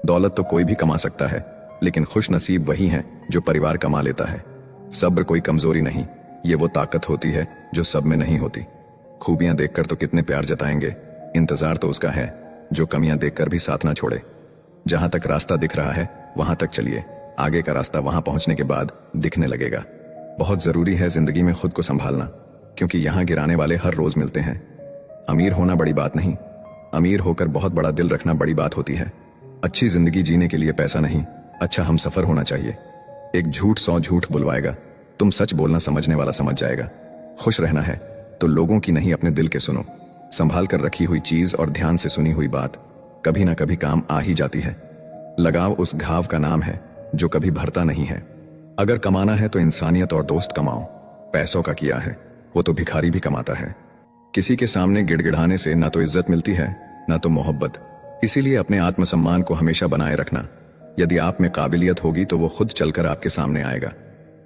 दौलत तो कोई भी कमा सकता है, लेकिन खुश नसीब वही है जो परिवार कमा लेता है। सब्र कोई कमजोरी नहीं, ये वो ताकत होती है जो सब में नहीं होती। खूबियां देखकर तो कितने प्यार जताएंगे, इंतजार तो उसका है जो कमियां देखकर भी साथ ना छोड़े। जहां तक रास्ता दिख रहा है वहां तक चलिए, आगे का रास्ता वहां पहुंचने के बाद दिखने लगेगा। बहुत जरूरी है जिंदगी में खुद को संभालना, क्योंकि यहां गिराने वाले हर रोज मिलते हैं। अमीर होना बड़ी बात नहीं, अमीर होकर बहुत बड़ा दिल रखना बड़ी बात होती है। अच्छी जिंदगी जीने के लिए पैसा नहीं, अच्छा हमसफर होना चाहिए। एक झूठ 100 झूठ बुलवाएगा, तुम सच बोलना समझने वाला समझ जाएगा। खुश रहना है तो लोगों की नहीं अपने दिल के सुनो। संभाल कर रखी हुई चीज और ध्यान से सुनी हुई बात कभी ना कभी काम आ ही जाती है। लगाव उस घाव का नाम है जो कभी भरता नहीं है। अगर कमाना है तो इंसानियत और दोस्त कमाओ। पैसों का किया है वो तो भिखारी भी कमाता है। किसी के सामने गिड़गिड़ाने से ना तो इज्जत मिलती है ना तो मोहब्बत। इसीलिए अपने आत्मसम्मान को हमेशा बनाए रखना। यदि आप में काबिलियत होगी तो वो खुद चलकर आपके सामने आएगा।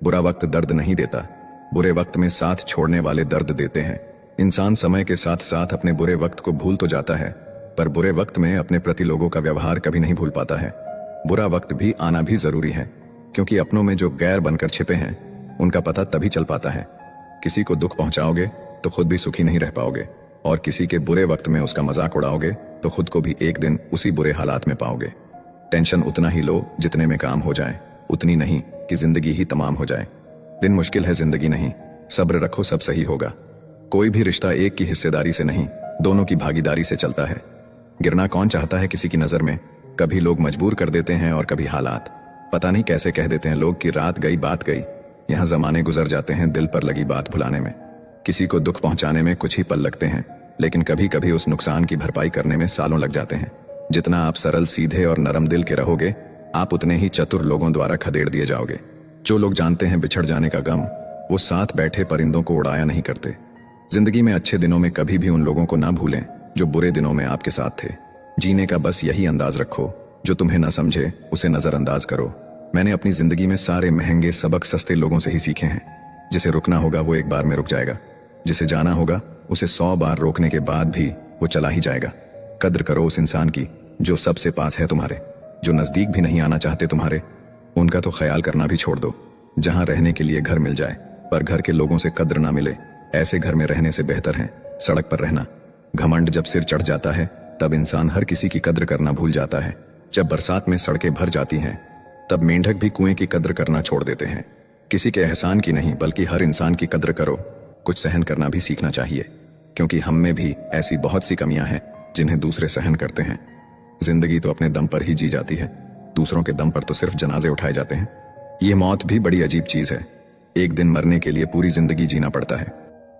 बुरा वक्त दर्द नहीं देता, बुरे वक्त में साथ छोड़ने वाले दर्द देते हैं। इंसान समय के साथ साथ अपने बुरे वक्त को भूल तो जाता है, पर बुरे वक्त में अपने प्रति लोगों का व्यवहार कभी नहीं भूल पाता है। बुरा वक्त भी आना भी जरूरी है, क्योंकि अपनों में जो गैर बनकर छिपे हैं उनका पता तभी चल पाता है। किसी को दुख पहुंचाओगे तो खुद भी सुखी नहीं रह पाओगे, और किसी के बुरे वक्त में उसका मजाक उड़ाओगे तो खुद को भी एक दिन उसी बुरे हालात में पाओगे। टेंशन उतना ही लो जितने में काम हो जाए, उतनी नहीं कि जिंदगी ही तमाम हो जाए। दिन मुश्किल है जिंदगी नहीं, सब्र रखो सब सही होगा। कोई भी रिश्ता एक की हिस्सेदारी से नहीं, दोनों की भागीदारी से चलता है। गिरना कौन चाहता है किसी की नजर में? कभी लोग मजबूर कर देते हैं और कभी हालात। पता नहीं कैसे कह देते हैं लोग कि रात गई बात गई। यहाँ जमाने गुजर जाते हैं दिल पर लगी बात भुलाने में। किसी को दुख पहुंचाने में कुछ ही पल लगते हैं, लेकिन कभी कभी उस नुकसान की भरपाई करने में सालों लग जाते हैं। जितना आप सरल सीधे और नरम दिल के रहोगे, आप उतने ही चतुर लोगों द्वारा खदेड़ दिए जाओगे। जो लोग जानते हैं बिछड़ जाने का गम, वो साथ बैठे परिंदों को उड़ाया नहीं करते। जिंदगी में अच्छे दिनों में कभी भी उन लोगों को ना भूलें जो बुरे दिनों में आपके साथ थे। जीने का बस यही अंदाज रखो, जो तुम्हें ना समझे उसे नजरअंदाज करो। मैंने अपनी जिंदगी में सारे महंगे सबक सस्ते लोगों से ही सीखे हैं। जिसे रुकना होगा वो एक बार में रुक जाएगा, जिसे जाना होगा उसे 100 बार रोकने के बाद भी वो चला ही जाएगा। कद्र करो उस इंसान की जो सबसे पास है तुम्हारे, जो नजदीक भी नहीं आना चाहते तुम्हारे। उनका तो ख्याल करना भी छोड़ दो। जहां रहने के लिए घर मिल जाए पर घर के लोगों से कद्र ना मिले, ऐसे घर में रहने से बेहतर है सड़क पर रहना। घमंड जब सिर चढ़ जाता है तब इंसान हर किसी की कद्र करना भूल जाता है। जब बरसात में सड़कें भर जाती हैं तब मेंढक भी कुएं की कद्र करना छोड़ देते हैं। किसी के एहसान की नहीं बल्कि हर इंसान की कद्र करो। कुछ सहन करना भी सीखना चाहिए, क्योंकि हम में भी ऐसी बहुत सी कमियां हैं जिन्हें दूसरे सहन करते हैं। जिंदगी तो अपने दम पर ही जी जाती है, दूसरों के दम पर तो सिर्फ जनाजे उठाए जाते हैं। ये मौत भी बड़ी अजीब चीज है। एक दिन मरने के लिए पूरी जिंदगी जीना पड़ता है।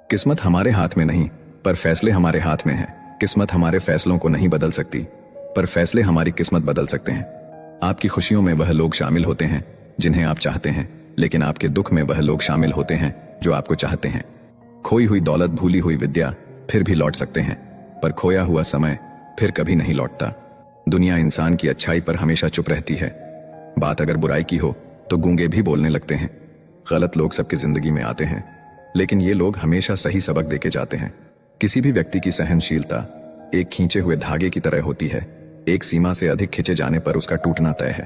किस्मत हमारे हाथ में नहीं, पर फैसले हमारे हाथ में हैं। किस्मत हमारे फैसलों को नहीं बदल सकती, पर फैसले हमारी किस्मत बदल सकते हैं। आपकी खुशियों में वह लोग शामिल होते हैं जिन्हें आप चाहते हैं, लेकिन आपके दुख में वह लोग शामिल होते हैं जो आपको चाहते हैं। खोई हुई दौलत, भूली हुई विद्या फिर भी लौट सकते हैं, पर खोया हुआ समय फिर कभी नहीं लौटता। दुनिया इंसान की अच्छाई पर हमेशा चुप रहती है। बात अगर बुराई की हो तो गूंगे भी बोलने लगते हैं। गलत लोग सबकी जिंदगी में आते हैं, लेकिन ये लोग हमेशा सही सबक देके जाते हैं। किसी भी व्यक्ति की सहनशीलता एक खींचे हुए धागे की तरह होती है। एक सीमा से अधिक खींचे जाने पर उसका टूटना तय है।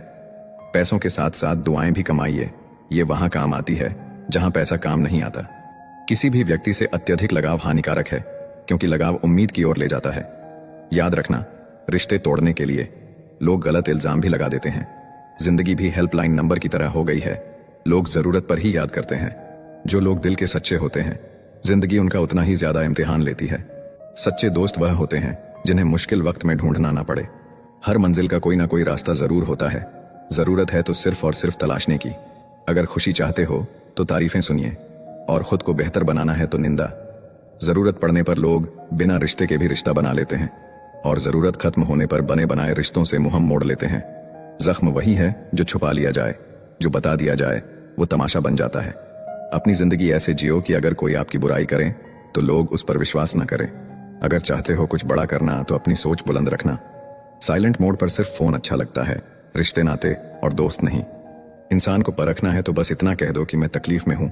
पैसों के साथ साथ दुआएं भी कमाइए, ये वहां काम आती है जहां पैसा काम नहीं आता। किसी भी व्यक्ति से अत्यधिक लगाव हानिकारक है, क्योंकि लगाव उम्मीद की ओर ले जाता है। याद रखना, रिश्ते तोड़ने के लिए लोग गलत इल्जाम भी लगा देते हैं। जिंदगी भी हेल्पलाइन नंबर की तरह हो गई है, लोग जरूरत पर ही याद करते हैं। जो लोग दिल के सच्चे होते हैं, जिंदगी उनका उतना ही ज्यादा इम्तिहान लेती है। सच्चे दोस्त वह होते हैं जिन्हें मुश्किल वक्त में ढूंढना ना पड़े। हर मंजिल का कोई ना कोई रास्ता जरूर होता है। जरूरत है तो सिर्फ और सिर्फ तलाशने की। अगर खुशी चाहते हो तो तारीफें सुनिए, और खुद को बेहतर बनाना है तो निंदा। जरूरत पड़ने पर लोग बिना रिश्ते के भी रिश्ता बना लेते हैं, और जरूरत खत्म होने पर बने बनाए रिश्तों से मुंह मोड़ लेते हैं। जख्म वही है जो छुपा लिया जाए, जो बता दिया जाए वो तमाशा बन जाता है। अपनी जिंदगी ऐसे जियो कि अगर कोई आपकी बुराई करे तो लोग उस पर विश्वास न करें। अगर चाहते हो कुछ बड़ा करना तो अपनी सोच बुलंद रखना। साइलेंट मोड पर सिर्फ फोन अच्छा लगता है, रिश्ते नाते और दोस्त नहीं। इंसान को परखना है तो बस इतना कह दो कि मैं तकलीफ में हूं,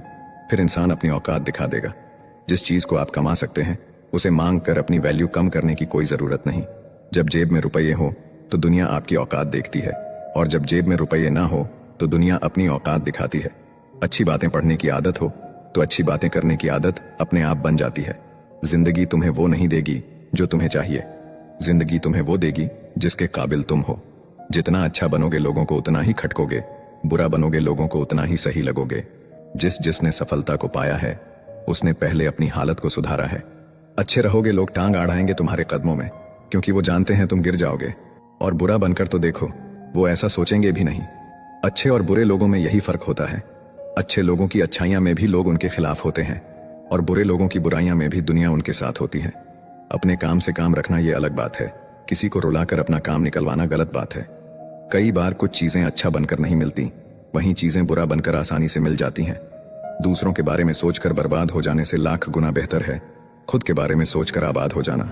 फिर इंसान अपनी औकात दिखा देगा। जिस चीज को आप कमा सकते हैं उसे मांग कर अपनी वैल्यू कम करने की कोई जरूरत नहीं। जब जेब में रुपये हो तो दुनिया आपकी औकात देखती है, और जब जेब में रुपये ना हो तो दुनिया अपनी औकात दिखाती है। अच्छी बातें पढ़ने की आदत हो तो अच्छी बातें करने की आदत अपने आप बन जाती है। जिंदगी तुम्हें वो नहीं देगी जो तुम्हें चाहिए, जिंदगी तुम्हें वो देगी जिसके काबिल तुम हो। जितना अच्छा बनोगे लोगों को उतना ही खटकोगे, बुरा बनोगे लोगों को उतना ही सही लगोगे। जिसने सफलता को पाया है उसने पहले अपनी हालत को सुधारा है। अच्छे रहोगे लोग टांग अड़ाएंगे तुम्हारे कदमों में, क्योंकि वो जानते हैं तुम गिर जाओगे। और बुरा बनकर तो देखो, वो ऐसा सोचेंगे भी नहीं। अच्छे और बुरे लोगों में यही फर्क होता है। अच्छे लोगों की अच्छाइयां में भी लोग उनके खिलाफ होते हैं, और बुरे लोगों की बुराइयां में भी दुनिया उनके साथ होती है। अपने काम से काम रखना ये अलग बात है, किसी को रुलाकर अपना काम निकलवाना गलत बात है। कई बार कुछ चीजें अच्छा बनकर नहीं मिलती, वहीं चीजें बुरा बनकर आसानी से मिल जाती हैं। दूसरों के बारे में सोचकर बर्बाद हो जाने से लाख गुना बेहतर है खुद के बारे में सोचकर आबाद हो जाना।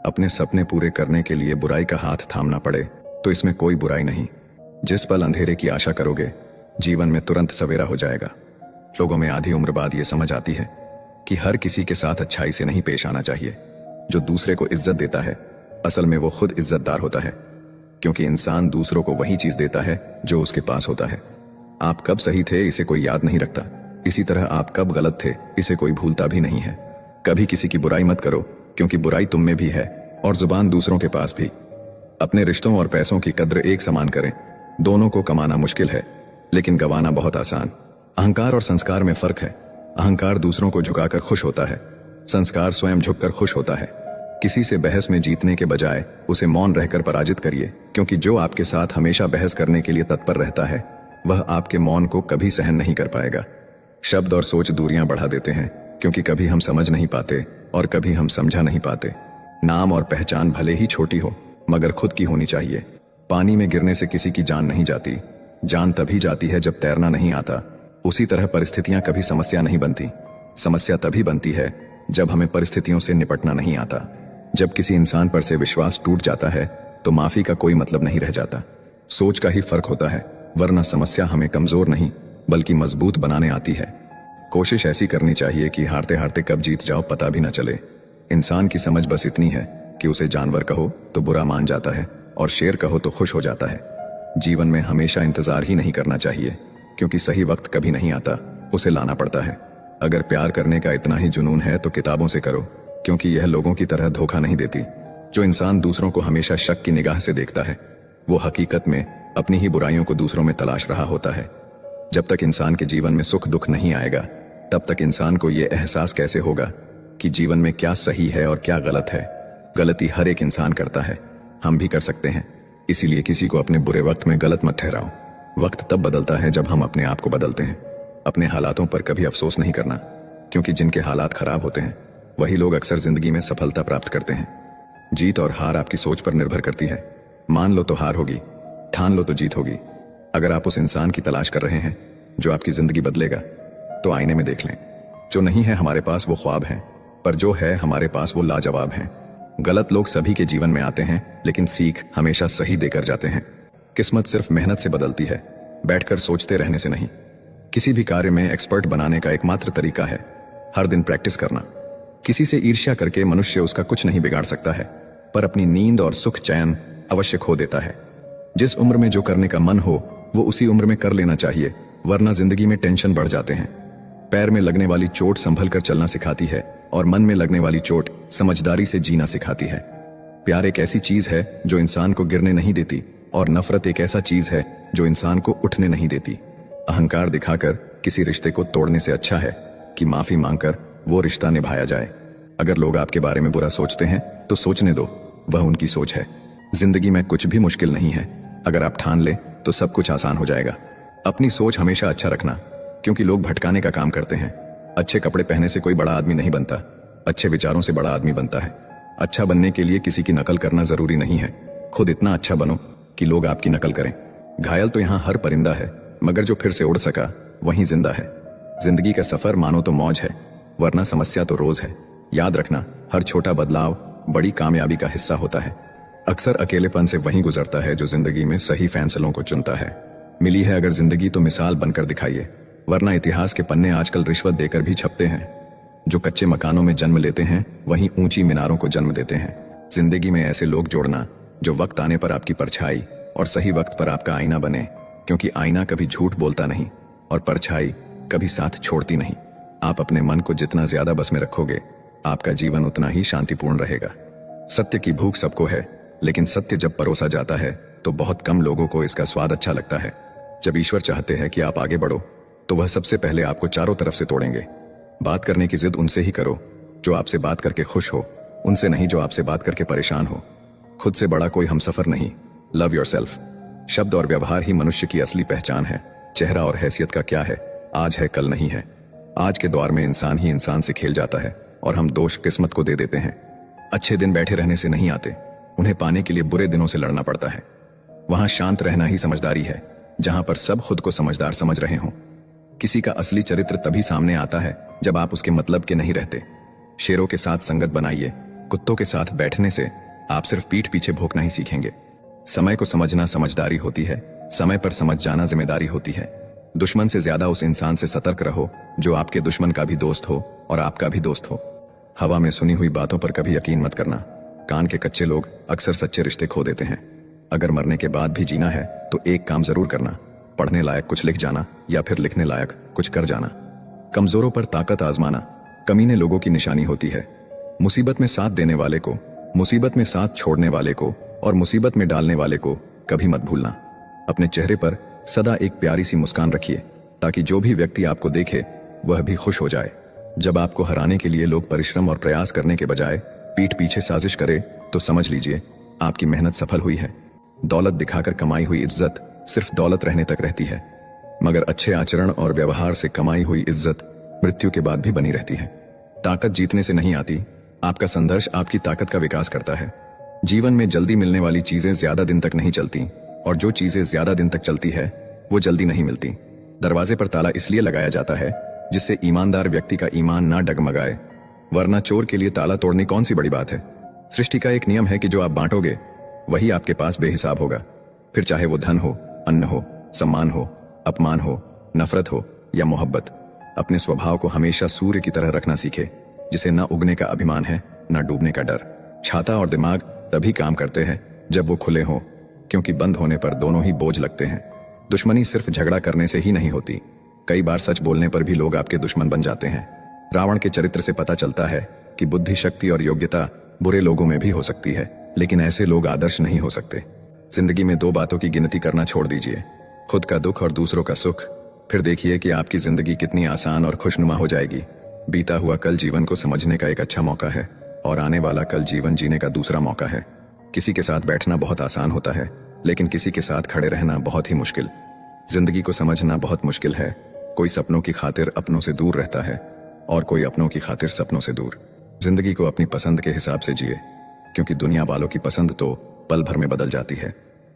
अपने सपने पूरे करने के लिए बुराई का हाथ थामना पड़े तो इसमें कोई बुराई नहीं। जिस पल अंधेरे की आशा करोगे जीवन में तुरंत सवेरा हो जाएगा। लोगों में आधी उम्र बाद ये समझ आती है कि हर किसी के साथ अच्छाई से नहीं पेश आना चाहिए। जो दूसरे को इज्जत देता है असल में वो खुद इज्जतदार होता है, क्योंकि इंसान दूसरों को वही चीज देता है जो उसके पास होता है। आप कब सही थे इसे कोई याद नहीं रखता, इसी तरह आप कब गलत थे इसे कोई भूलता भी नहीं है। कभी किसी की बुराई मत करो, क्योंकि बुराई तुम में भी है और जुबान दूसरों के पास भी। अपने रिश्तों और पैसों की कद्र एक समान करें। दोनों को कमाना मुश्किल है लेकिन गंवाना बहुत आसान। अहंकार और संस्कार में फर्क है। अहंकार दूसरों को झुकाकर खुश होता है, संस्कार स्वयं झुककर खुश होता है। किसी से बहस में जीतने के बजाय उसे मौन रहकर पराजित करिए, क्योंकि जो आपके साथ हमेशा बहस करने के लिए तत्पर रहता है वह आपके मौन को कभी सहन नहीं कर पाएगा। शब्द और सोच दूरियां बढ़ा देते हैं, क्योंकि कभी हम समझ नहीं पाते और कभी हम समझा नहीं पाते। नाम और पहचान भले ही छोटी हो मगर खुद की होनी चाहिए। पानी में गिरने से किसी की जान नहीं जाती, जान तभी जाती है जब तैरना नहीं आता। उसी तरह परिस्थितियां कभी समस्या नहीं बनती, समस्या तभी बनती है जब हमें परिस्थितियों से निपटना नहीं आता। जब किसी इंसान पर से विश्वास टूट जाता है तो माफी का कोई मतलब नहीं रह जाता। सोच का ही फर्क होता है, वरना समस्या हमें कमजोर नहीं बल्कि मजबूत बनाने आती है। कोशिश ऐसी करनी चाहिए कि हारते हारते कब जीत जाओ पता भी न चले। इंसान की समझ बस इतनी है कि उसे जानवर कहो तो बुरा मान जाता है और शेर कहो तो खुश हो जाता है। जीवन में हमेशा इंतजार ही नहीं करना चाहिए, क्योंकि सही वक्त कभी नहीं आता, उसे लाना पड़ता है। अगर प्यार करने का इतना ही जुनून है तो किताबों से करो, क्योंकि यह लोगों की तरह धोखा नहीं देती। जो इंसान दूसरों को हमेशा शक की निगाह से देखता है वो हकीकत में अपनी ही बुराइयों को दूसरों में तलाश रहा होता है। जब तक इंसान के जीवन में सुख दुख नहीं आएगा तब तक इंसान को यह एहसास कैसे होगा कि जीवन में क्या सही है और क्या गलत है। गलती हर एक इंसान करता है, हम भी कर सकते हैं। इसीलिए किसी को अपने बुरे वक्त में गलत मत ठहराओ। वक्त तब बदलता है जब हम अपने आप को बदलते हैं। अपने हालातों पर कभी अफसोस नहीं करना, क्योंकि जिनके हालात खराब होते हैं वही लोग अक्सर जिंदगी में सफलता प्राप्त करते हैं। जीत और हार आपकी सोच पर निर्भर करती है। मान लो तो हार होगी, ठान लो तो जीत होगी। अगर आप उस इंसान की तलाश कर रहे हैं जो आपकी जिंदगी बदलेगा तो आईने में देख लें। जो नहीं है हमारे पास वो ख्वाब है, पर जो है हमारे पास वो लाजवाब है। गलत लोग सभी के जीवन में आते हैं, लेकिन सीख हमेशा सही देकर जाते हैं। किस्मत सिर्फ मेहनत से बदलती है, बैठकर सोचते रहने से नहीं। किसी भी कार्य में एक्सपर्ट बनाने का एकमात्र तरीका है हर दिन प्रैक्टिस करना। किसी से ईर्ष्या करके मनुष्य उसका कुछ नहीं बिगाड़ सकता है, पर अपनी नींद और सुख चैन अवश्य खो देता है। जिस उम्र में जो करने का मन हो वो उसी उम्र में कर लेना चाहिए, वरना जिंदगी में टेंशन बढ़ जाते हैं। पैर में लगने वाली चोट संभल कर चलना सिखाती है और मन में लगने वाली चोट समझदारी से जीना सिखाती है। प्यार एक ऐसी चीज है जो इंसान को गिरने नहीं देती, और नफरत एक ऐसा चीज है जो इंसान को उठने नहीं देती। अहंकार दिखाकर किसी रिश्ते को तोड़ने से अच्छा है कि माफी मांगकर वो रिश्ता निभाया जाए। अगर लोग आपके बारे में बुरा सोचते हैं तो सोचने दो, वह उनकी सोच है। जिंदगी में कुछ भी मुश्किल नहीं है, अगर आप ठान ले तो सब कुछ आसान हो जाएगा। अपनी सोच हमेशा अच्छा रखना, क्योंकि लोग भटकाने का काम करते हैं। अच्छे कपड़े पहने से कोई बड़ा आदमी नहीं बनता, अच्छे विचारों से बड़ा आदमी बनता है। अच्छा बनने के लिए किसी की नकल करना जरूरी नहीं है, खुद इतना अच्छा बनो कि लोग आपकी नकल करें। घायल तो यहाँ हर परिंदा है, मगर जो फिर से उड़ सका वहीं जिंदा है। जिंदगी का सफर मानो तो मौज है, वरना समस्या तो रोज है। याद रखना, हर छोटा बदलाव बड़ी कामयाबी का हिस्सा होता है। अक्सर अकेलेपन से वही गुजरता है जो जिंदगी में सही फैसलों को चुनता है। मिली है अगर जिंदगी तो मिसाल बनकर दिखाइए, वरना इतिहास के पन्ने आजकल रिश्वत देकर भी छपते हैं। जो कच्चे मकानों में जन्म लेते हैं वहीं ऊंची मीनारों को जन्म देते हैं। जिंदगी में ऐसे लोग जोड़ना जो वक्त आने पर आपकी परछाई और सही वक्त पर आपका आईना बने, क्योंकि आईना कभी झूठ बोलता नहीं और परछाई कभी साथ छोड़ती नहीं। आप अपने मन को जितना ज्यादा बस में रखोगे, आपका जीवन उतना ही शांतिपूर्ण रहेगा। सत्य की भूख सबको है, लेकिन सत्य जब परोसा जाता है तो बहुत कम लोगों को इसका स्वाद अच्छा लगता है। जब ईश्वर चाहते हैं कि आप आगे बढ़ो, तो वह सबसे पहले आपको चारों तरफ से तोड़ेंगे। बात करने की जिद उनसे ही करो जो आपसे बात करके खुश हो, उनसे नहीं जो आपसे बात करके परेशान हो। खुद से बड़ा कोई हमसफर नहीं। Love yourself. शब्द और व्यवहार ही मनुष्य की असली पहचान है। चेहरा और हैसियत का क्या है, आज है कल नहीं है। आज के दौर में इंसान ही इंसान से खेल जाता है और हम दोष किस्मत को दे देते हैं। अच्छे दिन बैठे रहने से नहीं आते, उन्हें पाने के लिए बुरे दिनों से लड़ना पड़ता है। वहां शांत रहना ही समझदारी है, जहां पर सब खुद को समझदार समझ रहे हों। किसी का असली चरित्र तभी सामने आता है जब आप उसके मतलब के नहीं रहते। शेरों के साथ संगत बनाइए, कुत्तों के साथ बैठने से आप सिर्फ पीठ पीछे भौंकना ही सीखेंगे। समय को समझना समझदारी होती है, समय पर समझ जाना जिम्मेदारी होती है। दुश्मन से ज्यादा उस इंसान से सतर्क रहो जो आपके दुश्मन का भी दोस्त हो और आपका भी दोस्त हो। हवा में सुनी हुई बातों पर कभी यकीन मत करना। कान के कच्चे लोग अक्सर सच्चे रिश्ते खो देते हैं। अगर मरने के बाद भी जीना है तो एक काम जरूर करना, पढ़ने लायक कुछ लिख जाना या फिर लिखने लायक कुछ कर जाना। कमजोरों पर ताकत आजमाना कमीने लोगों की निशानी होती है। मुसीबत में साथ देने वाले को, मुसीबत में साथ छोड़ने वाले को और मुसीबत में डालने वाले को कभी मत भूलना। अपने चेहरे पर सदा एक प्यारी सी मुस्कान रखिए, ताकि जो भी व्यक्ति आपको देखे वह भी खुश हो जाए। जब आपको हराने के लिए लोग परिश्रम और प्रयास करने के बजाय पीठ पीछे साजिश करे, तो समझ लीजिए आपकी मेहनत सफल हुई है। दौलत दिखाकर कमाई हुई इज्जत सिर्फ दौलत रहने तक रहती है, मगर अच्छे आचरण और व्यवहार से कमाई हुई इज्जत मृत्यु के बाद भी बनी रहती है। ताकत जीतने से नहीं आती, आपका संघर्ष आपकी ताकत का विकास करता है। जीवन में जल्दी मिलने वाली चीजें ज्यादा दिन तक नहीं चलती, और जो चीजें ज्यादा दिन तक चलती है वो जल्दी नहीं मिलती। दरवाजे पर ताला इसलिए लगाया जाता है जिससे ईमानदार व्यक्ति का ईमान ना डगमगाए, वरना चोर के लिए ताला तोड़नी कौन सी बड़ी बात है। सृष्टि का एक नियम है कि जो आप बांटोगे वही आपके पास बेहिसाब होगा। फिर चाहे वो धन हो, अन्न हो, सम्मान हो, अपमान हो, नफरत हो या मोहब्बत। अपने स्वभाव को हमेशा सूर्य की तरह रखना सीखे, जिसे ना उगने का अभिमान है ना डूबने का डर। छाता और दिमाग तभी काम करते हैं जब वो खुले हों, क्योंकि बंद होने पर दोनों ही बोझ लगते हैं। दुश्मनी सिर्फ झगड़ा करने से ही नहीं होती, कई बार सच बोलने पर भी लोग आपके दुश्मन बन जाते हैं। रावण के चरित्र से पता चलता है कि बुद्धि, शक्ति और योग्यता बुरे लोगों में भी हो सकती है, लेकिन ऐसे लोग आदर्श नहीं हो सकते। जिंदगी में दो बातों की गिनती करना छोड़ दीजिए, खुद का दुख और दूसरों का सुख। फिर देखिए कि आपकी जिंदगी कितनी आसान और खुशनुमा हो जाएगी। बीता हुआ कल जीवन को समझने का एक अच्छा मौका है, और आने वाला कल जीवन जीने का दूसरा मौका है। किसी के साथ बैठना बहुत आसान होता है, लेकिन किसी के साथ खड़े रहना बहुत ही मुश्किल। जिंदगी को समझना बहुत मुश्किल है। कोई सपनों की खातिर अपनों से दूर रहता है और कोई अपनों की खातिर सपनों से दूर। जिंदगी को अपनी पसंद के हिसाब से जिए, क्योंकि दुनिया वालों की पसंद तो पल भर में बदल जाती है।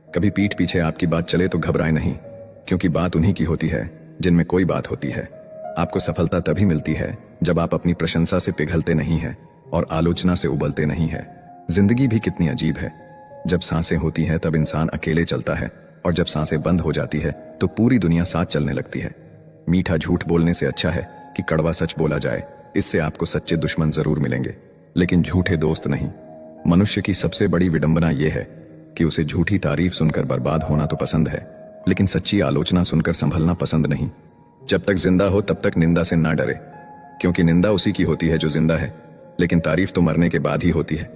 कभी पीठ पीछे आपकी बात चले तो घबराए नहीं, क्योंकि बात उन्हीं की होती है जिनमें कोई बात होती है। आपको सफलता तभी मिलती है जब आप अपनी प्रशंसा से पिघलते नहीं हैं और आलोचना से उबलते नहीं है। जिंदगी भी कितनी अजीब है। जब सांसें होती हैं तब इंसान अकेले चलता है, और जब सांसें बंद हो जाती है तो पूरी दुनिया साथ चलने लगती है। मीठा झूठ बोलने से अच्छा है कि कड़वा सच बोला जाए। इससे आपको सच्चे दुश्मन जरूर मिलेंगे, लेकिन झूठे दोस्त नहीं। मनुष्य की सबसे बड़ी विडंबना यह है कि उसे झूठी तारीफ सुनकर बर्बाद होना तो पसंद है, लेकिन सच्ची आलोचना सुनकर संभलना पसंद नहीं। जब तक जिंदा हो तब तक निंदा से ना डरे, क्योंकि निंदा उसी की होती है जो जिंदा है, लेकिन तारीफ तो मरने के बाद ही होती है।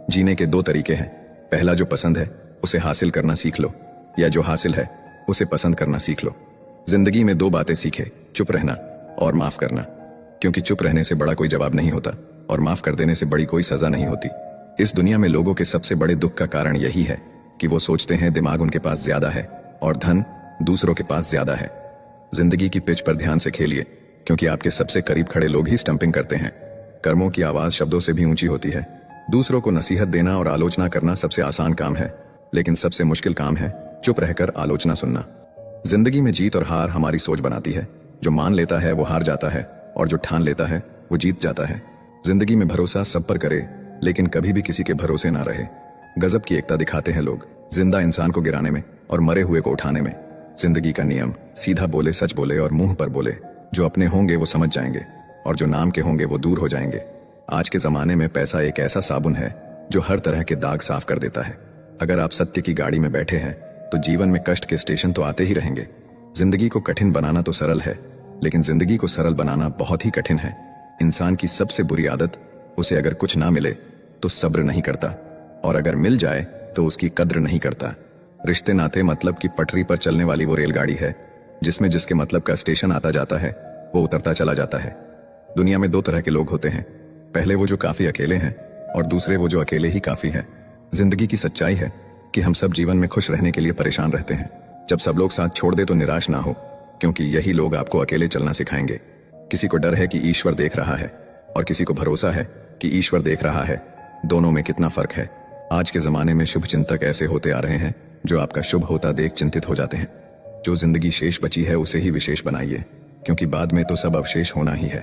जीने के दो तरीके हैं, पहला जो पसंद है उसे हासिल करना सीख लो, या जो हासिल है उसे पसंद करना सीख लो। जिंदगी में दो बातें सीखे, चुप रहना और माफ करना, क्योंकि चुप रहने से बड़ा कोई जवाब नहीं होता और माफ कर देने से बड़ी कोई सजा नहीं होती। इस दुनिया में लोगों के सबसे बड़े दुख का कारण यही है कि वो सोचते हैं दिमाग उनके पास ज्यादा है और धन दूसरों के पास ज्यादा है। जिंदगी की पिच पर ध्यान से खेलिए, क्योंकि आपके सबसे करीब खड़े लोग ही स्टंपिंग करते हैं। कर्मों की आवाज शब्दों से भी ऊंची होती है। दूसरों को नसीहत देना और आलोचना करना सबसे आसान काम है, लेकिन सबसे मुश्किल काम है चुप रहकर आलोचना सुनना। जिंदगी में जीत और हार हमारी सोच बनाती है। जो मान लेता है वो हार जाता है, और जो ठान लेता है वो जीत जाता है। जिंदगी में भरोसा सब पर करे, लेकिन कभी भी किसी के भरोसे ना रहे। गजब की एकता दिखाते हैं लोग, जिंदा इंसान को गिराने में और मरे हुए को उठाने में। जिंदगी का नियम सीधा बोले, सच बोले और मुंह पर बोले। जो अपने होंगे वो समझ जाएंगे, और जो नाम के होंगे वो दूर हो जाएंगे। आज के जमाने में पैसा एक ऐसा साबुन है जो हर तरह के दाग साफ कर देता है। अगर आप सत्य की गाड़ी में बैठे हैं तो जीवन में कष्ट के स्टेशन तो आते ही रहेंगे। जिंदगी को कठिन बनाना तो सरल है, लेकिन जिंदगी को सरल बनाना बहुत ही कठिन है। इंसान की सबसे बुरी आदत, उसे अगर कुछ ना मिले तो सब्र नहीं करता, और अगर मिल जाए तो उसकी कद्र नहीं करता। रिश्ते नाते मतलब की पटरी पर चलने वाली वो रेलगाड़ी है जिसमें जिसके मतलब का स्टेशन आता जाता है वो उतरता चला जाता है। दुनिया में दो तरह के लोग होते हैं, पहले वो जो काफी अकेले हैं और दूसरे वो जो अकेले ही काफी हैं। जिंदगी की सच्चाई है कि हम सब जीवन में खुश रहने के लिए परेशान रहते हैं। जब सब लोग साथ छोड़ दे तो निराश ना हो, क्योंकि यही लोग आपको अकेले चलना सिखाएंगे। किसी को डर है कि ईश्वर देख रहा है और किसी को भरोसा है कि ईश्वर देख रहा है। दोनों में कितना फर्क है। आज के जमाने में शुभ चिंतक ऐसे होते आ रहे हैं जो आपका शुभ होता देख चिंतित हो जाते हैं। जो जिंदगी शेष बची है उसे ही विशेष बनाइए, क्योंकि बाद में तो सब अवशेष होना ही है।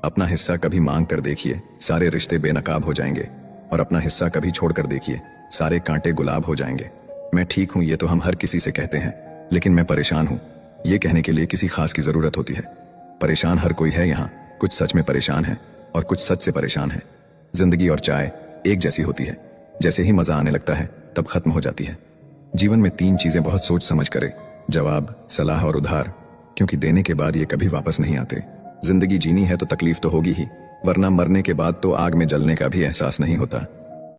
अपना हिस्सा कभी मांग कर देखिए, सारे रिश्ते बेनकाब हो जाएंगे, और अपना हिस्सा कभी छोड़ कर देखिए, सारे कांटे गुलाब हो जाएंगे। मैं ठीक हूं ये तो हम हर किसी से कहते हैं, लेकिन मैं परेशान हूं ये कहने के लिए किसी खास की जरूरत होती है। परेशान हर कोई है यहाँ, कुछ सच में परेशान है और कुछ सच से परेशान है। जिंदगी और चाय एक जैसी होती है, जैसे ही मजा आने लगता है तब खत्म हो जाती है। जीवन में 3 चीजें बहुत सोच समझ करे, जवाब, सलाह और उधार, क्योंकि देने के बाद ये कभी वापस नहीं आते। जिंदगी जीनी है तो तकलीफ तो होगी ही, वरना मरने के बाद तो आग में जलने का भी एहसास नहीं होता।